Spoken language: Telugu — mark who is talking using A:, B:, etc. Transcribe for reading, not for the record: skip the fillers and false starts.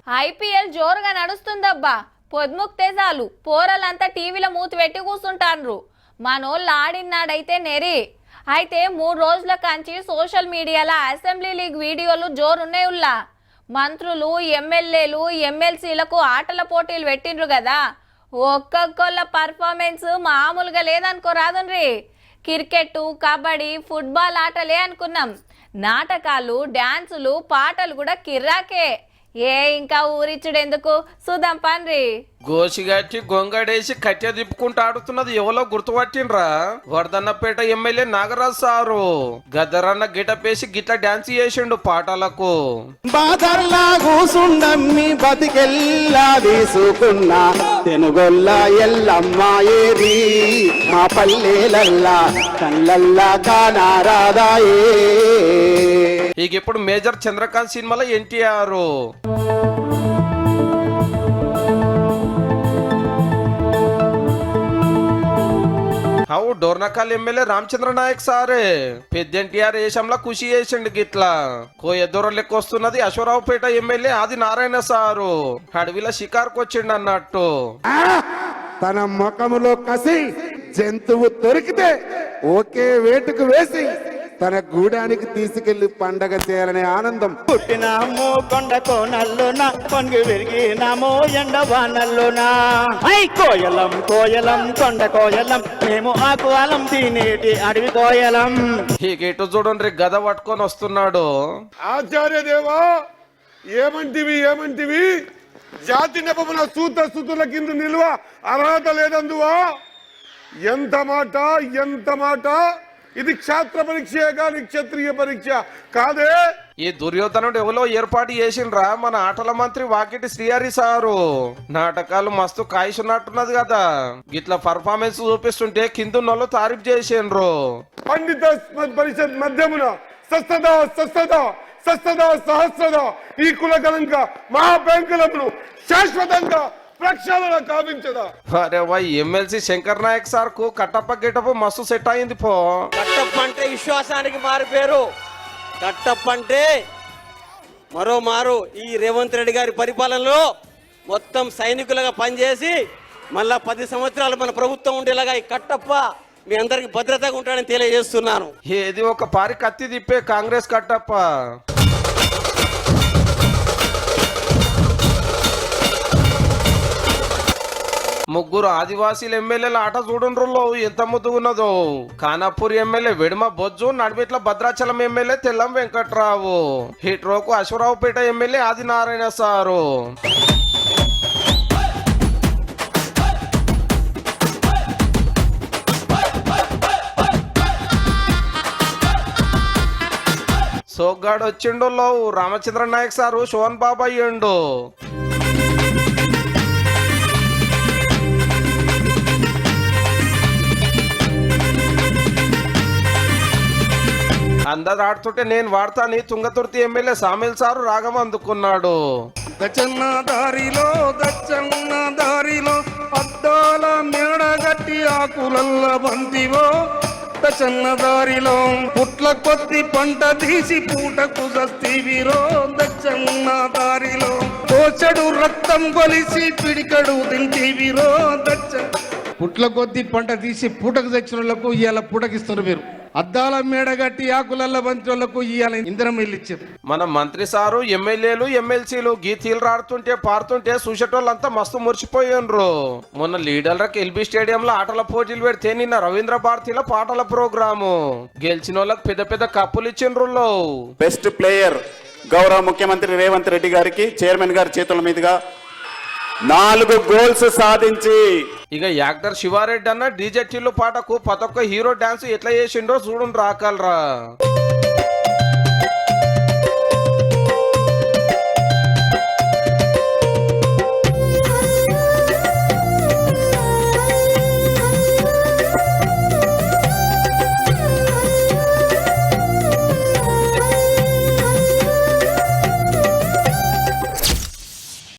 A: ఐపీఎల్ జోరుగా నడుస్తుందబ్బా. పొద్దుముక్తే చాలు పోరలంతా టీవీలో మూతి పెట్టి కూర్చుంటాన్రు. మనోళ్ళు ఆడినాడైతే నెరి. అయితే 3 రోజుల కంచి సోషల్ మీడియాలో అసెంబ్లీ లీగ్ వీడియోలు జోరున్నాయి. ఉల్లా మంత్రులు, ఎమ్మెల్యేలు, ఎమ్మెల్సీలకు ఆటల పోటీలు పెట్టిండ్రు కదా. ఒక్కొక్కళ్ళ పర్ఫార్మెన్స్ మామూలుగా లేదనుకోరాదుండ్రి. క్రికెట్, కబడ్డీ, ఫుట్బాల్ ఆటలే అనుకున్నాం. నాటకాలు, డాన్సులు, పాటలు కూడా కిర్రాకే. ఇంకా ఊరిచ్చుడు ఎందుకు, సుధం పన్రి.
B: గోసిగట్టి గొంగడేసి కట్టె తిప్పుకుంటూ ఆడుతున్నది ఎవరో గుర్తుపట్టిండ్రా? Vardhannapeta MLA Nagaraju sir. గద్దరన్న గిటపేసి గిట్ల డాన్స్ చేసిండు పాటలకు.
C: బాదర్లా కూసుండమ్మి బతికెల్లా తీసుకున్నా తెనుగొల్ల ఎల్లమ్మ ఏరి మా పల్లెలల్లా కళ్ళల్లా కానారాదాయే.
B: ఇక ఇప్పుడు మేజర్ చంద్రకాంత్ సినిమాలో ఎన్టీఆర్. అవు డోర్నకాల్ ఎమ్మెల్యే రామచంద్ర నాయక్ సారే పెద్ద ఎన్టీఆర్ వేషంలో ఖుషి చేసిండు గిట్లా. ఎద్దూర లెక్క వస్తున్నది అశ్వరావుపేట ఎమ్మెల్యే ఆది నారాయణ సారు. అడవిలో షికార్కు వచ్చిండు అన్నట్టు.
C: తన ముఖములో కసి జంతువు దొరికితే ఒకే వేటుకు వేసి తన గూడానికి తీసుకెళ్లి పండగ చేయాలనే ఆనందం.
D: పుట్టినాము కొండ కోనల్లోనా, పొంగి విరిగినాము ఎండవానల్లోనా. కోయలం కోయలం కొండ కోయలం, మేము ఆకువాలం తినేటి అడవి కోయలం.
B: ఇటు చూడండి గద పట్టుకొని వస్తున్నాడు.
E: ఆచార్య దేవా ఏమంటివి జాతి నెపమున సూత స్థుతుల కింద నిల్వ అర్హత లేదందువా. ఎంత మాట ఇది క్షాత్ర పరీక్ష కానీ క్షత్రియ పరీక్ష కాదే.
B: ఈ దుర్యోధనుడు ఎవరో ఏర్పాటు చేసిండ్రా మన ఆటల మంత్రి వాకిటి శ్రీహరి సారు. నాటకాలు మస్తు కాయిస్తున్నట్టున్నది కదా. గిట్లా పర్ఫార్మెన్స్ చూపిస్తుంటే కిందున్నోళ్ళు తారీఫ్ చేసిండ్రు.
E: పండిత పరిషత్ మధ్యమున సస్తదా సహస్రద ఈ కులకలంక మహాభయంకరమును శాశ్వతంగా ప్రక్షాళన కావించదా.
B: అరే why MLC Shankar Nayak sir కు కట్టప్ప గిటప్ మస్తు సెట్ అయింది పో.
F: కట్టప్ప అంటే విశ్వాసానికి మారిపోయారు. కట్టప్ప అంటే మరో ఈ రేవంత్ రెడ్డి గారి పరిపాలనలో మొత్తం సైనికులుగా పనిచేసి మళ్ళా 10 సంవత్సరాలు మన ప్రభుత్వం ఉండేలాగా ఈ కట్టప్ప మీ అందరికి భద్రతగా ఉంటాడని తెలియజేస్తున్నాను.
B: ఏది ఒక పారి కత్తి తిప్పే కాంగ్రెస్ కట్టప్ప. ముగ్గురు ఆదివాసీల ఎమ్మెల్యేల ఆట చూడండ్రులో ఎంత ముద్దుగున్నదో. ఖానాపూర్ ఎమ్మెల్యే వెడుమ బొజ్జు, నడిమిట్ల భద్రాచలం ఎమ్మెల్యే తెల్లం వెంకట్రావు, హిట్రోకు అశ్వరావుపేట ఎమ్మెల్యే ఆది నారాయణ సారు. సోగ్గాడు వచ్చిండు. రామచంద్ర నాయక్ సారు శోభన్ బాబు అయ్యిండు. అందరు ఆడుతుంటే నేను వాడతాని తుంగతుర్తి ఎమ్మెల్యే సామిల్ సారు రాగం అందుకున్నాడు.
C: దచ్చన్న దారిలో అద్దాల మేడగట్టి ఆకులల్ల బంతివో. దచ్చన్న దారిలో పుట్ల కొద్ది పంట తీసి పూటకు సస్తీవిరో. దచ్చన్న దారిలో కోచడు రక్తం కొలిసి పిడికడు తింటివిరో. పుట్ల కొద్ది పంట తీసి పూటకు తెచ్చిన వాళ్ళకు ఇవాళ పూటకిస్తారు. మీరు అద్దాల మేడగట్టి ఆకులల్ల బంతులకు ఇవాళ ఇందిరం ఇల్లు ఇచ్చారు.
B: మన మంత్రి సారు, ఎమ్మెల్యేలు, ఎమ్మెల్సీలు గీతీలు రాడుతుంటే పారుతుంటే చూసేటోళ్ళంతా మస్తు మురిసిపోయిండ్రు. మొన్న లీడర్లకు ఎల్బీ స్టేడియంలో ఆటల పోటీలు పెడితే నిన్న రవీంద్ర భారతిలో పాటల ప్రోగ్రాము గెలిచిన వాళ్ళకి పెద్ద కప్పులు ఇచ్చిండ్రు.
G: బెస్ట్ ప్లేయర్ గౌరవ ముఖ్యమంత్రి రేవంత్ రెడ్డి గారికి చైర్మన్ గారి చేతుల మీదుగా 4 గోల్స్ సాధించి
B: ఇక యాక్టర్ శివారెడ్డి అన్న డీజే టిల్లు పాటకు ప్రతి ఒక్క హీరో డాన్స్ ఎట్లా చేసిండో చూడండి రాకల్రా.